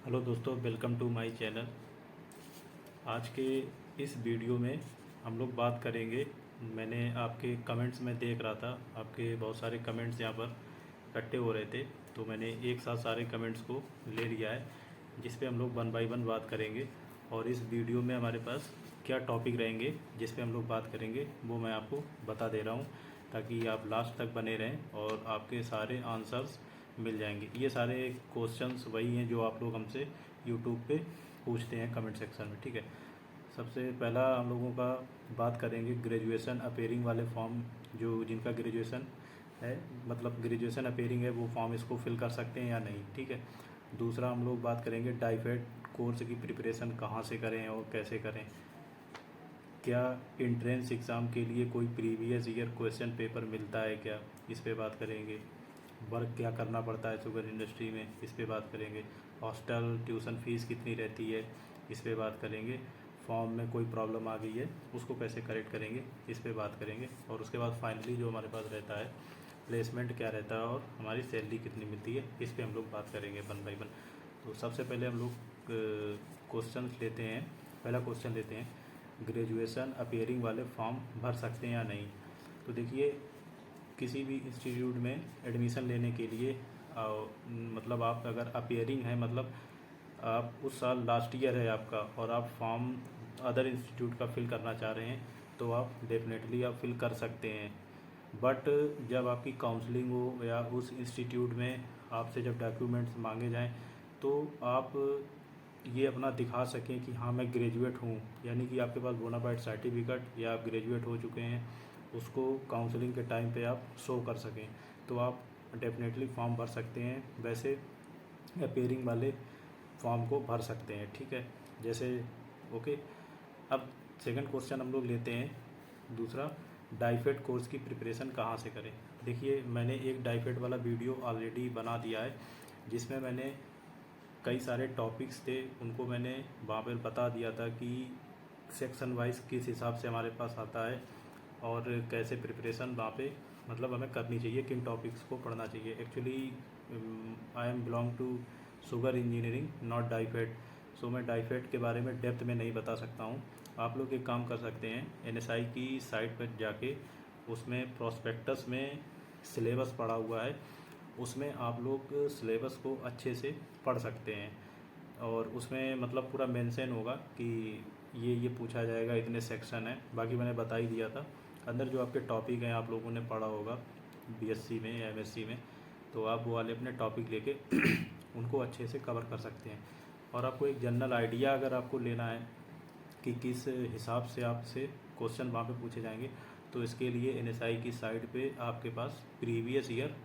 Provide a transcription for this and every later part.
Hello दोस्तों, welcome to my channel. आज के इस वीडियो में हम लोग बात करेंगे। मैंने आपके कमेंट्स में देख रहा था, आपके बहुत सारे कमेंट्स यहाँ पर इकट्ठे हो रहे थे, तो मैंने एक साथ सारे कमेंट्स को ले लिया है, जिस पे हम लोग वन बाय वन बात करेंगे। और इस वीडियो में हमारे पास क्या टॉपिक रहेंगे जिस पे हम लोग बात करेंगे वो मैं आपको बता दे रहा हूँ, ताकि आप लास्ट तक बने रहें और आपके सारे आंसर्स मिल जाएंगे। ये सारे क्वेश्चंस वही हैं जो आप लोग हमसे यूट्यूब पे पूछते हैं कमेंट सेक्शन में, ठीक है। सबसे पहला हम लोगों का बात करेंगे ग्रेजुएशन अपेयरिंग वाले फॉर्म, जो जिनका ग्रेजुएशन है, मतलब ग्रेजुएशन अपेयरिंग है, वो फॉर्म इसको फिल कर सकते हैं या नहीं, ठीक है। दूसरा हम लोग बात करेंगे डाइफेड कोर्स की प्रिपरेशन कहाँ से करें और कैसे करें। क्या एंट्रेंस एग्ज़ाम के लिए कोई प्रीवियस ईयर क्वेश्चन पेपर मिलता है क्या, इस पे बात करेंगे। वर्क क्या करना पड़ता है शुगर इंडस्ट्री में, इस पे बात करेंगे। हॉस्टल ट्यूशन फ़ीस कितनी रहती है, इस पे बात करेंगे। फॉर्म में कोई प्रॉब्लम आ गई है उसको कैसे करेक्ट करेंगे, इस पे बात करेंगे। और उसके बाद फाइनली जो हमारे पास रहता है प्लेसमेंट क्या रहता है और हमारी सैलरी कितनी मिलती है, इस पे हम लोग बात करेंगे वन बाई वन। तो सबसे पहले हम लोग क्वेश्चन लेते हैं। पहला क्वेश्चन लेते हैं, ग्रेजुएशन अपेयरिंग वाले फॉर्म भर सकते हैं या नहीं। तो देखिए, किसी भी इंस्टीट्यूट में एडमिशन लेने के लिए मतलब आप अगर अपेयरिंग है, मतलब आप उस साल लास्ट ईयर है आपका और आप फॉर्म अदर इंस्टीट्यूट का फिल करना चाह रहे हैं, तो आप डेफिनेटली आप फिल कर सकते हैं। बट जब आपकी काउंसलिंग हो या उस इंस्टीट्यूट में आपसे जब डॉक्यूमेंट्स मांगे जाएं, तो आप ये अपना दिखा सकें कि हाँ मैं ग्रेजुएट हूँ, यानी कि आपके पास बोनाफाइड सर्टिफिकेट या आप ग्रेजुएट हो चुके हैं, उसको काउंसलिंग के टाइम पे आप शो कर सकें, तो आप डेफिनेटली फॉर्म भर सकते हैं। वैसे अपेयरिंग वाले फॉर्म को भर सकते हैं, ठीक है। जैसे ओके, अब सेकंड क्वेश्चन हम लोग लेते हैं दूसरा, डाइफेड कोर्स की प्रिपरेशन कहाँ से करें। देखिए, मैंने एक डाइफेड वाला वीडियो ऑलरेडी बना दिया है, जिसमें मैंने कई सारे टॉपिक्स थे, उनको मैंने वहाँ पर बता दिया था कि सेक्शन वाइज किस हिसाब से हमारे पास आता है और कैसे प्रिपरेशन वहाँ पे मतलब हमें करनी चाहिए, किन टॉपिक्स को पढ़ना चाहिए। Actually I am belong to sugar engineering, not डाइफेड, सो मैं डाइफेड के बारे में डेप्थ में नहीं बता सकता हूँ। आप लोग एक काम कर सकते हैं, एनएसआई की साइट पर जाके उसमें प्रोस्पेक्टस में सिलेबस पड़ा हुआ है, उसमें आप लोग सिलेबस को अच्छे से पढ़ सकते हैं। और उसमें मतलब पूरा मेंशन होगा कि ये पूछा जाएगा, इतने सेक्शन हैं। बाकी मैंने बता ही दिया था, अंदर जो आपके टॉपिक हैं आप लोगों ने पढ़ा होगा बीएससी में या एमएससी में, तो आप वो वाले अपने टॉपिक लेके उनको अच्छे से कवर कर सकते हैं। और आपको एक जनरल आइडिया अगर आपको लेना है कि किस हिसाब से आपसे क्वेश्चन वहाँ पे पूछे जाएंगे, तो इसके लिए एनएसआई की साइट पे आपके पास previous year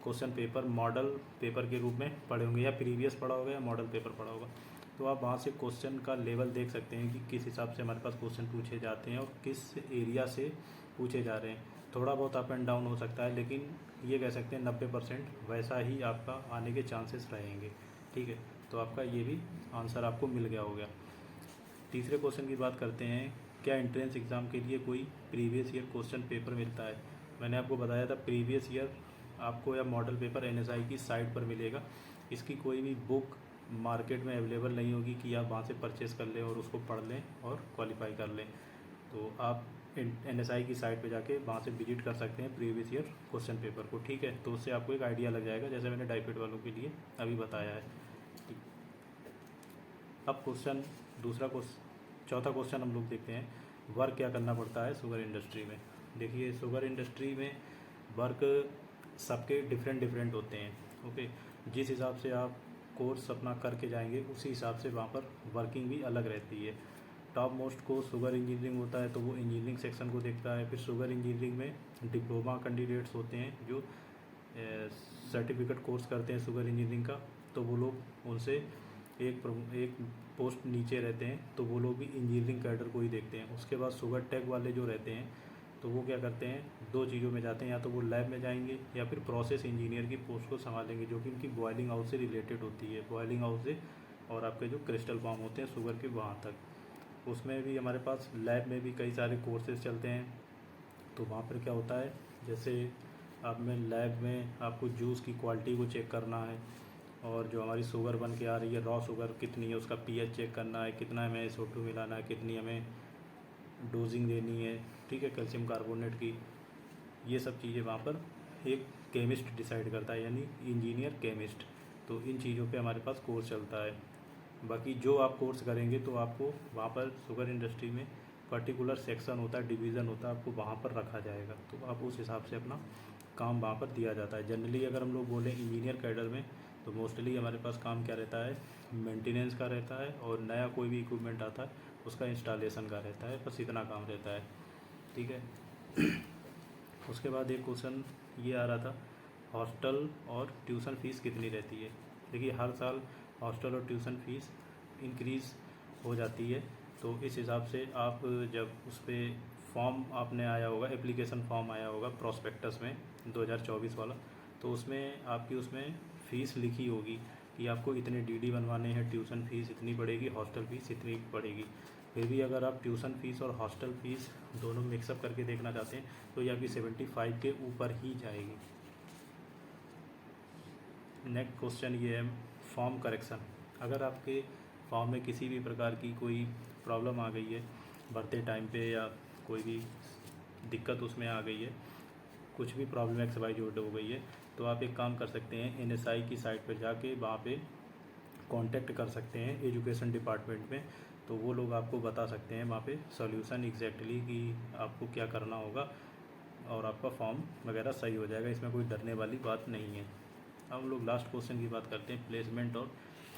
question paper model paper के रूप में पढ़े होंगे, या प्रीवियस पढ़ा होगा या मॉडल पेपर पढ़ा होगा, तो आप वहाँ से क्वेश्चन का लेवल देख सकते हैं कि किस हिसाब से हमारे पास क्वेश्चन पूछे जाते हैं और किस एरिया से पूछे जा रहे हैं। थोड़ा बहुत अप एंड डाउन हो सकता है, लेकिन ये कह सकते हैं 90% वैसा ही आपका आने के चांसेस रहेंगे, ठीक है। तो आपका ये भी आंसर आपको मिल गया हो गया। तीसरे क्वेश्चन की बात करते हैं, क्या एंट्रेंस एग्ज़ाम के लिए कोई प्रीवियस ईयर क्वेश्चन पेपर मिलता है। मैंने आपको बताया था प्रीवियस ईयर आपको या मॉडल पेपर एनएसआई की साइट पर मिलेगा। इसकी कोई भी बुक मार्केट में अवेलेबल नहीं होगी कि आप वहाँ से परचेस कर लें और उसको पढ़ लें और क्वालिफाई कर लें। तो आप एनएसआई की साइट पे जाके वहाँ से विजिट कर सकते हैं प्रीवियस ईयर क्वेश्चन पेपर को, ठीक है। तो उससे आपको एक आइडिया लग जाएगा, जैसे मैंने डाइफेड वालों के लिए अभी बताया है। अब क्वेश्चन दूसरा क्वेश्चन चौथा क्वेश्चन हम लोग देखते हैं, वर्क क्या करना पड़ता है शुगर इंडस्ट्री में। देखिए, शुगर इंडस्ट्री में वर्क सबके डिफरेंट डिफरेंट होते हैं, ओके। जिस हिसाब से आप कोर्स अपना करके जाएंगे उसी हिसाब से वहाँ पर वर्किंग भी अलग रहती है। Top most course sugar engineering होता है, तो वो इंजीनियरिंग सेक्शन को देखता है। फिर शुगर इंजीनियरिंग में डिप्लोमा कैंडिडेट्स होते हैं जो सर्टिफिकेट कोर्स करते हैं शुगर इंजीनियरिंग का, तो वो लोग उनसे एक पोस्ट नीचे रहते हैं, तो वो लोग भी इंजीनियरिंग कैडर को ही देखते हैं। उसके बाद शुगर टेक वाले जो रहते हैं, तो वो क्या करते हैं, दो चीज़ों में जाते हैं, या तो वो लैब में जाएंगे या फिर प्रोसेस इंजीनियर की पोस्ट को संभालेंगे, जो कि उनकी बॉयलिंग हाउस से रिलेटेड होती है, बॉयलिंग हाउस से और आपके जो क्रिस्टल फॉर्म होते हैं शुगर के वहाँ तक। उसमें भी हमारे पास लैब में भी कई सारे कोर्सेज चलते हैं। तो वहाँ पर क्या होता है, जैसे आप में लैब में आपको जूस की क्वालिटी को चेक करना है, और जो हमारी शुगर बन के आ रही है रॉ शुगर कितनी है, उसका पीएच चेक करना है, कितना हमें SO2 मिलाना है, कितनी हमें डोजिंग देनी है, ठीक है, कैल्शियम कार्बोनेट की। ये सब चीज़ें वहाँ पर एक केमिस्ट डिसाइड करता है, यानी इंजीनियर केमिस्ट। तो इन चीज़ों पे हमारे पास कोर्स चलता है। बाकी जो आप कोर्स करेंगे तो आपको वहाँ पर शुगर इंडस्ट्री में पर्टिकुलर सेक्शन होता है, डिवीज़न होता है, आपको वहाँ पर रखा जाएगा। तो आप उस हिसाब से अपना काम वहाँ पर दिया जाता है। जनरली अगर हम लोग बोलें इंजीनियर कैडर में, तो मोस्टली हमारे पास काम क्या रहता है, मेंटेनेंस का रहता है, और नया कोई भी इक्विपमेंट आता है उसका इंस्टॉलेशन का रहता है। बस इतना काम रहता है, ठीक है। उसके बाद एक क्वेश्चन ये आ रहा था, हॉस्टल और ट्यूशन फ़ीस कितनी रहती है। देखिए हर साल हॉस्टल और ट्यूशन फ़ीस इंक्रीज़ हो जाती है। तो इस हिसाब से आप जब उस पर फॉर्म आपने आया होगा, एप्लीकेशन फॉर्म आया होगा प्रॉस्पेक्टस में 2024 वाला, तो उसमें आपकी उसमें फ़ीस लिखी होगी कि आपको इतने DD बनवाने हैं, ट्यूशन फ़ीस इतनी पड़ेगी, हॉस्टल फ़ीस इतनी पड़ेगी। फिर भी अगर आप ट्यूशन फ़ीस और हॉस्टल फ़ीस दोनों मिक्सअप करके देखना चाहते हैं तो ये आपकी 75 के ऊपर ही जाएगी। नेक्स्ट क्वेश्चन ये है, फॉर्म करेक्शन। अगर आपके फॉर्म में किसी भी प्रकार की कोई प्रॉब्लम आ गई है भरते टाइम पे, या कोई भी दिक्कत उसमें आ गई है, कुछ भी प्रॉब्लम XYZ हो गई है, तो आप एक काम कर सकते हैं, NSI की साइट पर जाके वहाँ पे कांटेक्ट कर सकते हैं एजुकेशन डिपार्टमेंट में। तो वो लोग आपको बता सकते हैं वहाँ पे सॉल्यूशन एग्जैक्टली कि आपको क्या करना होगा, और आपका फॉर्म वगैरह सही हो जाएगा। इसमें कोई डरने वाली बात नहीं है। अब हम लोग लास्ट क्वेश्चन की बात करते हैं, प्लेसमेंट और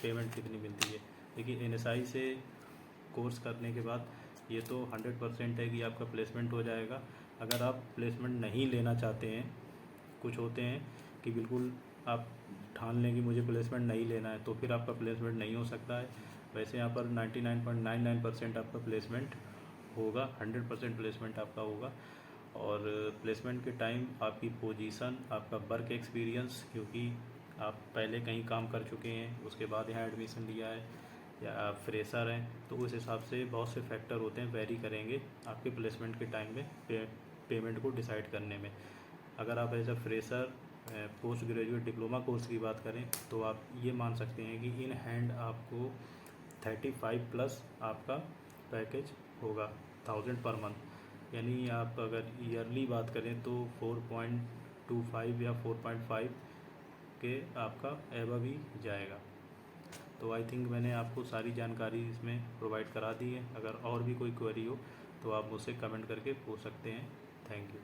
पेमेंट कितनी मिलती है। देखिए NSI से कोर्स करने के बाद ये तो 100% है कि आपका प्लेसमेंट हो जाएगा। अगर आप प्लेसमेंट नहीं लेना चाहते हैं, कुछ होते हैं कि बिल्कुल आप ठान लें कि मुझे प्लेसमेंट नहीं लेना है, तो फिर आपका प्लेसमेंट नहीं हो सकता है। वैसे यहाँ पर 99.99% आपका प्लेसमेंट होगा, 100% प्लेसमेंट आपका होगा। और प्लेसमेंट के टाइम आपकी पोजीशन, आपका वर्क एक्सपीरियंस, क्योंकि आप पहले कहीं काम कर चुके हैं उसके बाद यहाँ एडमिशन लिया है, या आप फ्रेशर हैं, तो उस हिसाब से बहुत से फैक्टर होते हैं, वेरी करेंगे आपके प्लेसमेंट के टाइम में पेमेंट को डिसाइड करने में। अगर आप as a fresher post graduate diploma course की बात करें तो आप ये मान सकते हैं कि इन हैंड आपको 35 प्लस आपका पैकेज होगा, 1000 पर मंथ। यानी आप अगर ईयरली बात करें तो 4.25 या 4.5 के आपका एबव ही जाएगा। तो आई थिंक मैंने आपको सारी जानकारी इसमें प्रोवाइड करा दी है। अगर और भी कोई क्वेरी हो तो आप मुझसे कमेंट करके पूछ सकते हैं। Thank you.